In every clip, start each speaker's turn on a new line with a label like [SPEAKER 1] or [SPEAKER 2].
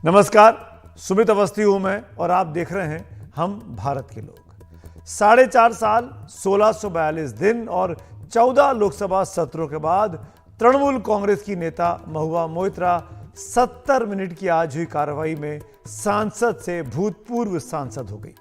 [SPEAKER 1] नमस्कार, सुमित अवस्थी हूं मैं और आप देख रहे हैं हम भारत के लोग। 4.5 साल, 1642 दिन और 14 लोकसभा सत्रों के बाद तृणमूल कांग्रेस की नेता महुआ मोइत्रा 70 मिनट की आज हुई कार्रवाई में सांसद से भूतपूर्व सांसद हो गई।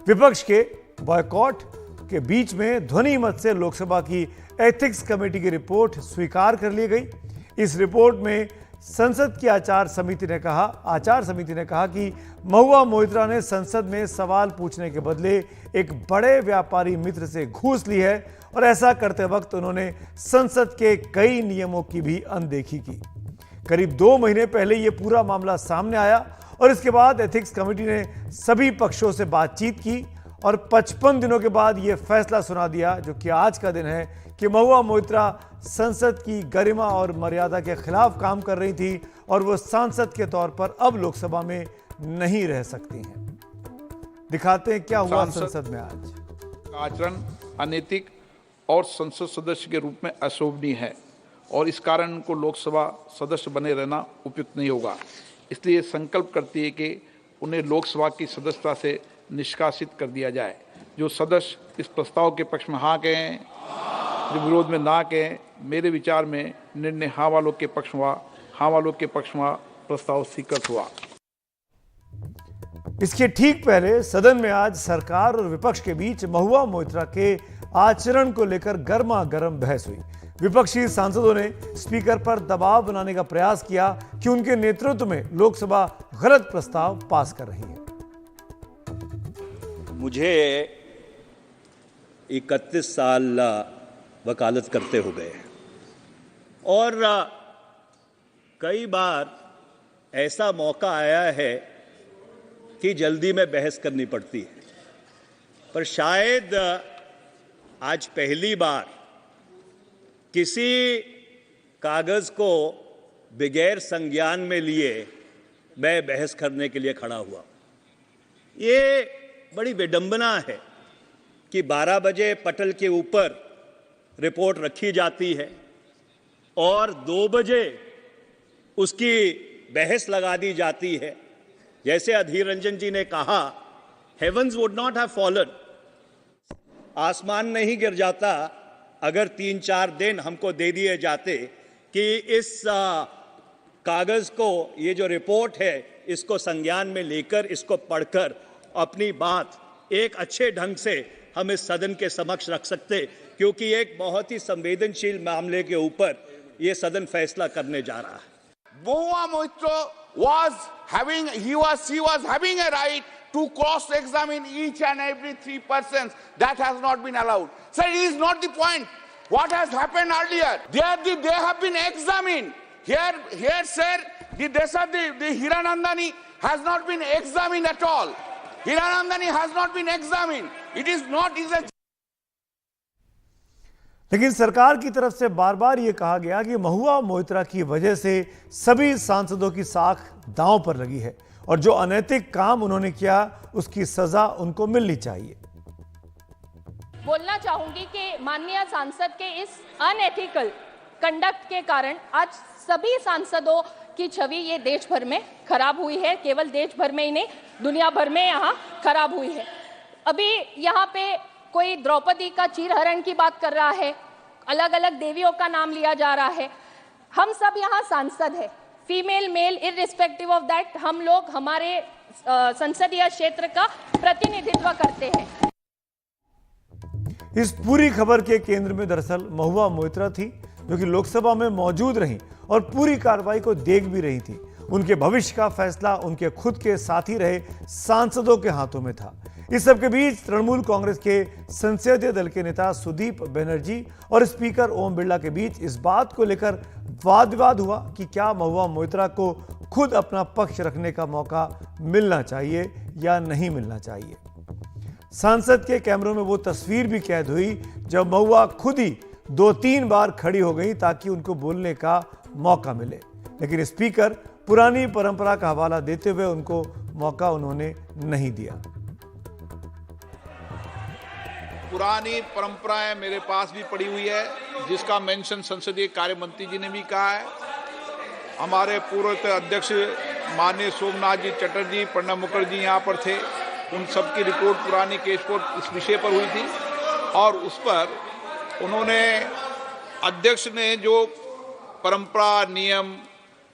[SPEAKER 1] विपक्ष के बॉयकॉट के बीच में ध्वनि मत से लोकसभा की एथिक्स कमेटी की रिपोर्ट स्वीकार कर ली गई। इस रिपोर्ट में संसद की आचार समिति ने कहा कि महुआ मोइत्रा ने संसद में सवाल पूछने के बदले एक बड़े व्यापारी मित्र से घूस ली है और ऐसा करते वक्त उन्होंने संसद के कई नियमों की भी अनदेखी की। करीब 2 महीने पहले यह पूरा मामला सामने आया और इसके बाद एथिक्स कमेटी ने सभी पक्षों से बातचीत की और 55 दिनों के बाद यह फैसला सुना दिया, जो कि आज का दिन है, कि महुआ मोइत्रा संसद की गरिमा और मर्यादा के खिलाफ काम कर रही थी और वो सांसद के तौर पर अब लोकसभा में नहीं रह सकती हैं। दिखाते हैं क्या हुआ संसद में आज।
[SPEAKER 2] आचरण अनैतिक और संसद सदस्य के रूप में अशोभनीय है और इस कारण उनको लोकसभा सदस्य बने रहना उपयुक्त नहीं होगा। इसलिए संकल्प करती है कि उन्हें लोकसभा की सदस्यता से निष्कासित कर दिया जाए। जो सदस्य इस प्रस्ताव के पक्ष में हाँ कहें, जो विरोध में ना कहें, मेरे विचार में निर्णय हाँ वालों के पक्ष में प्रस्ताव स्वीकृत हुआ।
[SPEAKER 1] इसके ठीक पहले सदन में आज सरकार और विपक्ष के बीच महुआ मोइत्रा के आचरण को लेकर गर्मा गर्म बहस हुई। विपक्षी सांसदों ने स्पीकर पर दबाव बनाने का प्रयास किया कि उनके नेतृत्व में लोकसभा गलत प्रस्ताव पास कर रही है।
[SPEAKER 3] मुझे 31 साल वकालत करते हो गए और कई बार ऐसा मौका आया है कि जल्दी में बहस करनी पड़ती है, पर शायद आज पहली बार किसी कागज को बगैर संज्ञान में लिए मैं बहस करने के लिए खड़ा हुआ। ये बड़ी विडंबना है कि 12 बजे पटल के ऊपर रिपोर्ट रखी जाती है और 2 बजे उसकी बहस लगा दी जाती है। जैसे अधीर रंजन जी ने कहा, heavens would not have fallen, आसमान नहीं गिर जाता अगर 3-4 दिन हमको दे दिए जाते कि इस कागज को, ये जो रिपोर्ट है, इसको संज्ञान में लेकर इसको पढ़कर अपनी बात एक अच्छे ढंग से हम इस सदन के समक्ष रख सकते, क्योंकि एक बहुत ही संवेदनशील मामले के ऊपर ये सदन फैसला करने जा रहा है।
[SPEAKER 4] Mahua Moitra she was having a right to cross-examine each and every 3 persons. That has not been allowed. Sir, it is not the point. What has happened earlier? They have been examined. Here, sir, the Hiranandani has not been examined at all. Hiranandani has not been examined. It is not.
[SPEAKER 1] लेकिन सरकार की तरफ से बार बार यह कहा गया कि महुआ मोइत्रा की वजह से सभी सांसदों की साख दांव पर लगी है और जो अनैतिक काम उन्होंने किया उसकी सजा उनको मिलनी चाहिए।
[SPEAKER 5] बोलना चाहूंगी कि माननीय सांसद के इस अनएथिकल कंडक्ट के कारण आज सभी सांसदों की छवि ये देश भर में खराब हुई है। केवल देश भर में ही नहीं, दुनिया भर में यहाँ खराब हुई है। अभी यहाँ पे कोई द्रौपदी का चीरहरण की बात कर रहा है, अलग अलग देवियों का नाम लिया जा रहा है। हम सब यहाँ सांसद हैं, female male irrespective of that, हम लोग हमारे संसदीय क्षेत्र का प्रतिनिधित्व करते हैं।
[SPEAKER 1] इस पूरी खबर के केंद्र में दरअसल महुआ मोइत्रा थी, जो कि लोकसभा में मौजूद रही और पूरी कार्रवाई को देख भी रही थी। उनके भविष्य का फैसला उनके खुद के साथी रहे सांसदों के हाथों में था। इस सबके बीच तृणमूल कांग्रेस के संसदीय दल के नेता सुदीप बनर्जी और स्पीकर ओम बिरला के बीच इस बात को लेकर वाद विवाद हुआ कि क्या महुआ मोइत्रा को खुद अपना पक्ष रखने का मौका मिलना चाहिए या नहीं मिलना चाहिए। सांसद के कैमरों में वो तस्वीर भी कैद हुई जब महुआ खुद ही 2-3 बार खड़ी हो गई ताकि उनको बोलने का मौका मिले, लेकिन स्पीकर पुरानी परंपरा का हवाला देते हुए उनको मौका उन्होंने नहीं दिया।
[SPEAKER 2] पुरानी परंपराएं मेरे पास भी पड़ी हुई है, जिसका मेंशन संसदीय कार्य मंत्री जी ने भी कहा है। हमारे पूर्व अध्यक्ष माननीय सोमनाथ जी चटर्जी, प्रणब मुखर्जी यहाँ पर थे। उन सबकी रिपोर्ट पुरानी केस पर इस विषय पर हुई थी और उस पर उन्होंने अध्यक्ष ने जो परंपरा नियम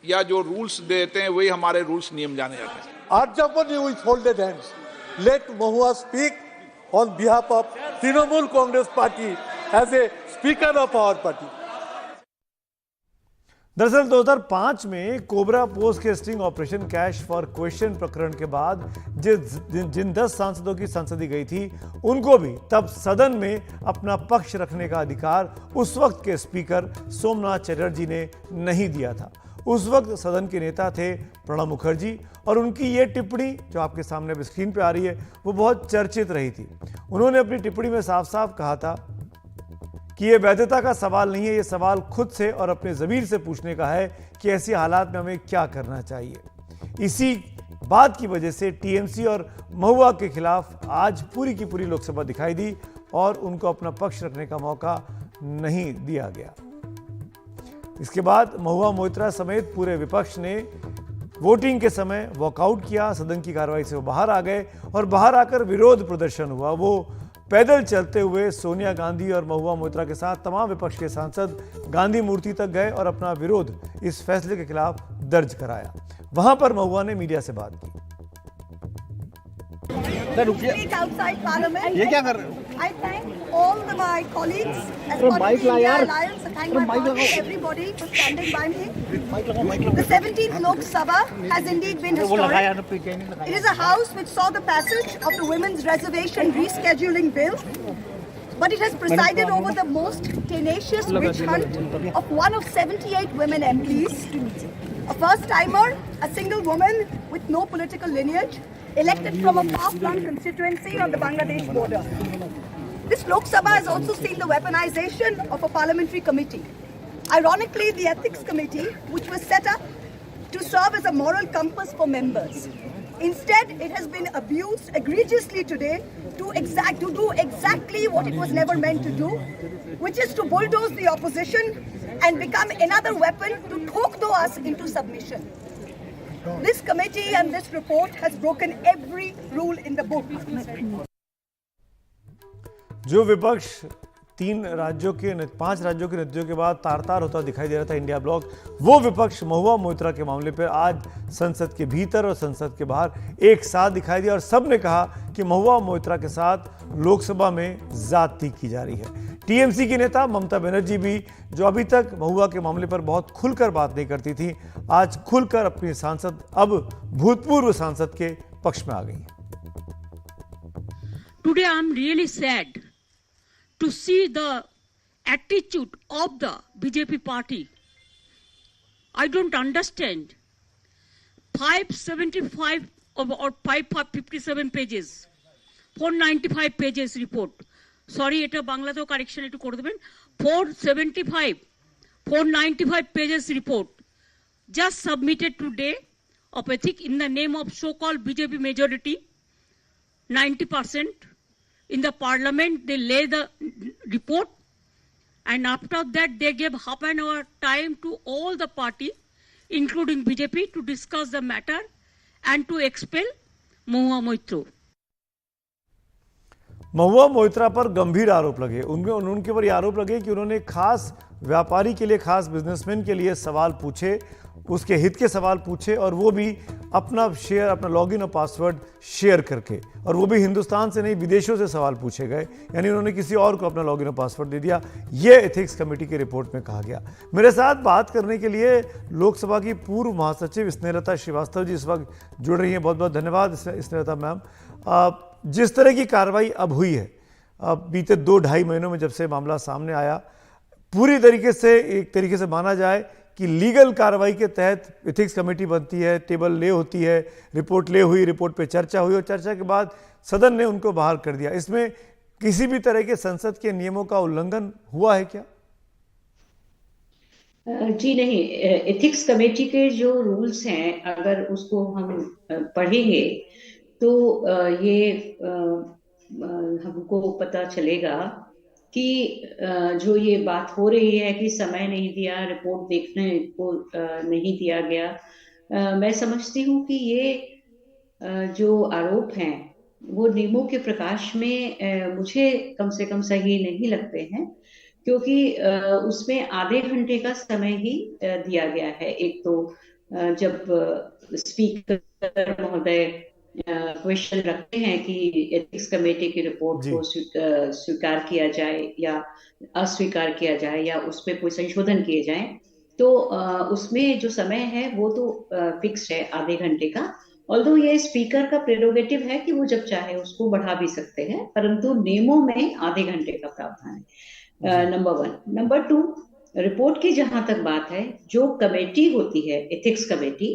[SPEAKER 2] या जो रूल्स देते हैं वही हमारे रूल्स नियम जाने जाते हैं।
[SPEAKER 6] Arjapani with folded hands. Let Mahua speak on behalf of Trinamool Congress Party as a speaker of our party.
[SPEAKER 1] दरअसल 2005 में कोबरा पोस्ट के sting operation cash for question प्रकरण के बाद जिन 10 सांसदों की संसदी गई थी उनको भी तब सदन में अपना पक्ष रखने का अधिकार उस वक्त के स्पीकर सोमनाथ चटर्जी ने नहीं दिया था। उस वक्त सदन के नेता थे प्रणब मुखर्जी और उनकी ये टिप्पणी जो आपके सामने भी स्क्रीन पे आ रही है वो बहुत चर्चित रही थी। उन्होंने अपनी टिप्पणी में साफ साफ कहा था कि ये वैधता का सवाल नहीं है, ये सवाल खुद से और अपने ज़मीर से पूछने का है कि ऐसी हालात में हमें क्या करना चाहिए। इसी बात की वजह से टीएमसी और महुआ के खिलाफ आज पूरी की पूरी लोकसभा दिखाई दी और उनको अपना पक्ष रखने का मौका नहीं दिया गया। इसके बाद महुआ मोइत्रा समेत पूरे विपक्ष ने वोटिंग के समय वॉकआउट किया, सदन की कार्रवाई से वो बाहर आ गए और बाहर आकर विरोध प्रदर्शन हुआ। वो पैदल चलते हुए सोनिया गांधी और महुआ मोइत्रा के साथ तमाम विपक्ष के सांसद गांधी मूर्ति तक गए और अपना विरोध इस फैसले के खिलाफ दर्ज कराया। वहां पर महुआ ने मीडिया से बात की।
[SPEAKER 7] ये क्या कर रहे हो? I thank all my colleagues as part of the India Alliance. I thank my party, everybody for standing by me. The 17th Lok Sabha has indeed been historic. It is a house which saw the passage of the Women's Reservation Rescheduling Bill, but it has presided over the most tenacious witch hunt of one of 78 women MPs, a first-timer, a single woman with no political lineage, elected from a far-flung constituency on the Bangladesh border. This Lok Sabha has also seen the weaponization of a parliamentary committee. Ironically, the Ethics Committee, which was set up to serve as a moral compass for members. Instead, it has been abused egregiously today to do exactly what it was never meant to do, which is to bulldoze the opposition and become another weapon to talk us into submission. This committee and this report has broken every rule in the book.
[SPEAKER 1] जो विपक्ष 5 राज्यों के नतीजों के बाद तार-तार होता दिखाई दे रहा था इंडिया ब्लॉक, वो विपक्ष महुआ मोइत्रा के मामले पर आज संसद के भीतर और संसद के बाहर एक साथ दिखाई दिया और सबने कहा कि महुआ मोइत्रा के साथ लोकसभा में ज्यादती की जा रही है। टीएमसी की नेता ममता बनर्जी भी जो अभी तक महुआ के मामले पर बहुत खुलकर बात नहीं करती थी, आज खुलकर अपनी सांसद अब भूतपूर्व सांसद के पक्ष में आ गई।
[SPEAKER 8] Today I am really sad to see the attitude of the BJP party. I don't understand. 575 or 557 pages, 495 pages report. Sorry, এটা বাংলাতেও কারেকশন একটু করে দেবেন। 495 pages report just submitted today of ethics in the name of so-called BJP majority, 90%. In the parliament, they lay the report, and after that, they gave half an hour time to all the party, including BJP, to discuss the matter and to expel Mahua Moitra.
[SPEAKER 1] Mahua Moitra पर गंभीर आरोप लगे। उनके ऊपर आरोप लगे कि उन्होंने खास व्यापारी के लिए, खास बिजनेसमैन के लिए सवाल पूछे, उसके हित के सवाल पूछे और वो भी अपना लॉगिन और पासवर्ड शेयर करके, और वो भी हिंदुस्तान से नहीं विदेशों से सवाल पूछे गए, यानी उन्होंने किसी और को अपना लॉगिन और पासवर्ड दे दिया। ये एथिक्स कमेटी की रिपोर्ट में कहा गया। मेरे साथ बात करने के लिए लोकसभा की पूर्व महासचिव स्नेहलता श्रीवास्तव जी इस वक्त जुड़ रही हैं। बहुत बहुत धन्यवाद स्नेहलता मैम। जिस तरह की कार्रवाई अब हुई है, बीते 2-2.5 महीनों में जब से मामला सामने आया, पूरी तरीके से एक तरीके से माना जाए कि लीगल कार्रवाई के तहत एथिक्स कमेटी बनती है, टेबल ले होती है, रिपोर्ट ले हुई, रिपोर्ट पे चर्चा हुई और चर्चा के बाद सदन ने उनको बाहर कर दिया। इसमें किसी भी तरह के संसद के नियमों का उल्लंघन हुआ है क्या?
[SPEAKER 9] जी नहीं, एथिक्स कमेटी के जो रूल्स हैं अगर उसको हम पढ़ेंगे तो ये हमको पता चलेगा कि जो ये बात हो रही है कि समय नहीं दिया, रिपोर्ट देखने को नहीं दिया गया, मैं समझती हूँ कि ये जो आरोप हैं वो नियमों के प्रकाश में मुझे कम से कम सही नहीं लगते हैं, क्योंकि उसमें आधे घंटे का समय ही दिया गया है। एक तो जब स्पीकर महोदय क्वेश्चन रखते हैं कि एथिक्स कमेटी की रिपोर्ट को स्वीकार किया जाए या अस्वीकार किया जाए या उस पर कोई संशोधन किए जाए, तो उसमें जो समय है वो तो फिक्स है आधे घंटे का। ऑल्दो ये स्पीकर का प्रेरोगेटिव है कि वो जब चाहे उसको बढ़ा भी सकते हैं, परंतु नियमों में आधे घंटे का प्रावधान है। नंबर 1। नंबर 2, रिपोर्ट की जहां तक बात है, जो कमेटी होती है एथिक्स कमेटी,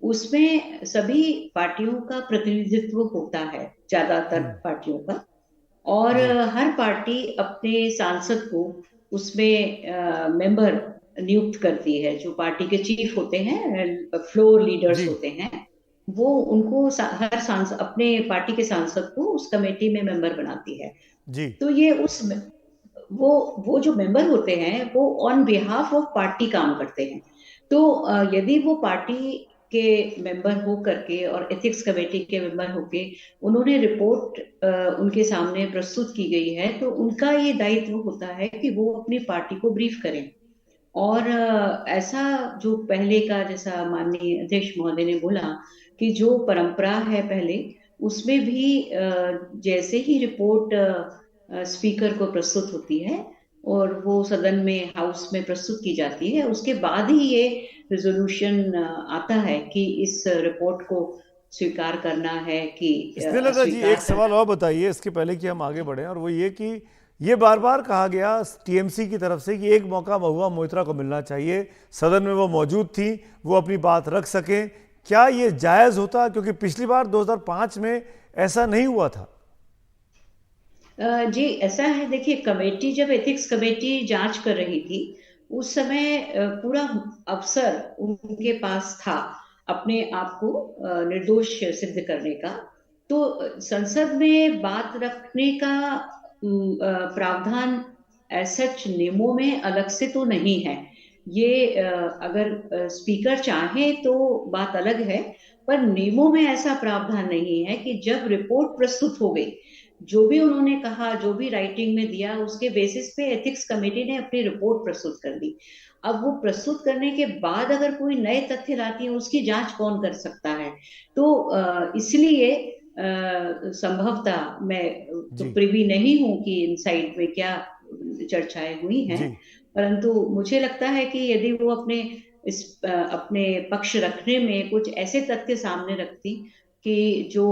[SPEAKER 9] उसमें सभी पार्टियों का प्रतिनिधित्व होता है, ज्यादातर पार्टियों का, और हर पार्टी अपने सांसद को उसमें मेंबर नियुक्त करती है। जो पार्टी के चीफ होते हैं, फ्लोर लीडर्स होते हैं, वो उनको हर सांसद अपने पार्टी के सांसद को उस कमेटी में मेंबर बनाती है जी। तो ये वो जो मेंबर होते हैं वो ऑन बिहाफ ऑफ पार्टी काम करते हैं। तो यदि वो पार्टी के मेंबर हो करके और एथिक्स कमेटी के मेंबर होके उन्होंने रिपोर्ट उनके सामने प्रस्तुत की गई है, तो उनका ये दायित्व होता है कि वो अपनी पार्टी को ब्रीफ करें। और ऐसा जो पहले का, जैसा माननीय अध्यक्ष महोदय ने बोला कि जो परंपरा है पहले, उसमें भी जैसे ही रिपोर्ट स्पीकर को प्रस्तुत होती है और वो सदन में, हाउस में प्रस्तुत की जाती है, उसके बाद ही ये रिजोल्यूशन आता है कि इस रिपोर्ट को स्वीकार करना है कि
[SPEAKER 1] स्नेहलता जी, एक सवाल और बताइए इसके पहले कि हम आगे बढ़े, और वो ये कि ये बार बार कहा गया टीएमसी की तरफ से कि एक मौका महुआ मोइत्रा को मिलना चाहिए, सदन में वो मौजूद थी, वो अपनी बात रख सकें। क्या ये जायज होता? क्योंकि पिछली बार 2005 में ऐसा नहीं हुआ था।
[SPEAKER 9] जी, ऐसा है, देखिए, कमेटी, जब एथिक्स कमेटी जांच कर रही थी, उस समय पूरा अवसर उनके पास था अपने आप को निर्दोष सिद्ध करने का। तो संसद में बात रखने का प्रावधान सच नियमों में अलग से तो नहीं है। ये अगर स्पीकर चाहे तो बात अलग है, पर नियमों में ऐसा प्रावधान नहीं है कि जब रिपोर्ट प्रस्तुत हो गई, जो भी उन्होंने कहा, जो भी राइटिंग में दिया, उसके बेसिस पे एथिक्स कमेटी ने अपनी रिपोर्ट प्रस्तुत कर दी। अब वो प्रस्तुत करने के बाद अगर कोई नए तथ्य लाती है, उसकी जांच कौन कर सकता है? तो इसलिए संभवतः मैं तो प्रिवी नहीं हूं कि इनसाइड में क्या चर्चाएं हुई हैं, परंतु मुझे लगता है कि यदि वो अपने पक्ष रखने में कुछ ऐसे तथ्य सामने रखती कि जो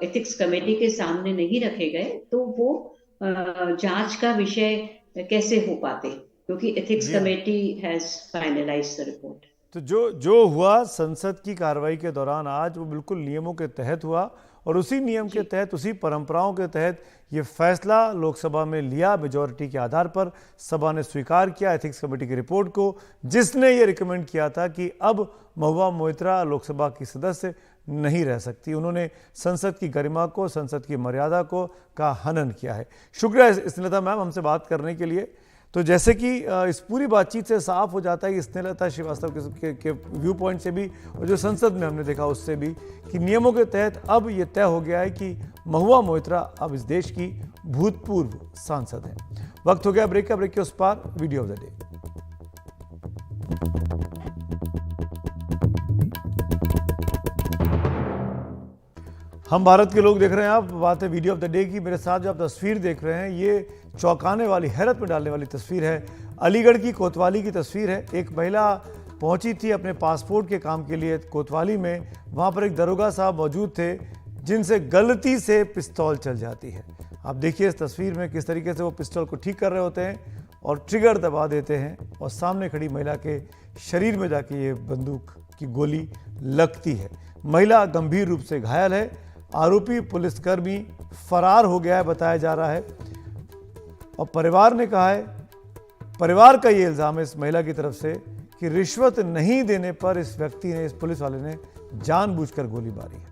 [SPEAKER 9] एथिक्स कमेटी के सामने नहीं रखे गए, तो वो जांच का विषय कैसे हो पाते, क्योंकि ethics committee has finalised the report.
[SPEAKER 1] तो जो हुआ संसद की कार्रवाई के दौरान आज, वो बिल्कुल नियमों के तहत हुआ, और उसी नियम के तहत, उसी परंपराओं के तहत ये फैसला लोकसभा में लिया। मेजॉरिटी के आधार पर सभा ने स्वीकार किया एथिक्स कमेटी की रिपोर्ट को, जिसने ये रिकमेंड किया था कि अब महुआ मोइत्रा लोकसभा की सदस्य नहीं रह सकती। उन्होंने संसद की गरिमा को, संसद की मर्यादा को का हनन किया है। शुक्रिया स्नेहलता मैम हमसे बात करने के लिए। तो जैसे कि इस पूरी बातचीत से साफ हो जाता है कि स्नेहलता श्रीवास्तव के व्यू पॉइंट से भी, और जो संसद में हमने देखा उससे भी, कि नियमों के तहत अब ये तय हो गया है कि महुआ मोइत्रा अब इस देश की भूतपूर्व सांसद है। वक्त हो गया ब्रेक का। ब्रेक के उस पार वीडियो ऑफ द डे। हम भारत के लोग देख रहे हैं आप, बात है वीडियो ऑफ द डे की। मेरे साथ जो आप तस्वीर देख रहे हैं, ये चौंकाने वाली, हैरत में डालने वाली तस्वीर है। अलीगढ़ की कोतवाली की तस्वीर है। एक महिला पहुंची थी अपने पासपोर्ट के काम के लिए कोतवाली में। वहां पर एक दरोगा साहब मौजूद थे, जिनसे गलती से पिस्तौल चल जाती है। आप देखिए इस तस्वीर में किस तरीके से वो पिस्तौल को ठीक कर रहे होते हैं और ट्रिगर दबा देते हैं, और सामने खड़ी महिला के शरीर में जाके ये बंदूक की गोली लगती है। महिला गंभीर रूप से घायल है। आरोपी पुलिसकर्मी फरार हो गया है बताया जा रहा है, और परिवार ने कहा है, परिवार का ये इल्ज़ाम है इस महिला की तरफ से कि रिश्वत नहीं देने पर इस व्यक्ति ने, इस पुलिस वाले ने जानबूझकर गोली मारी है।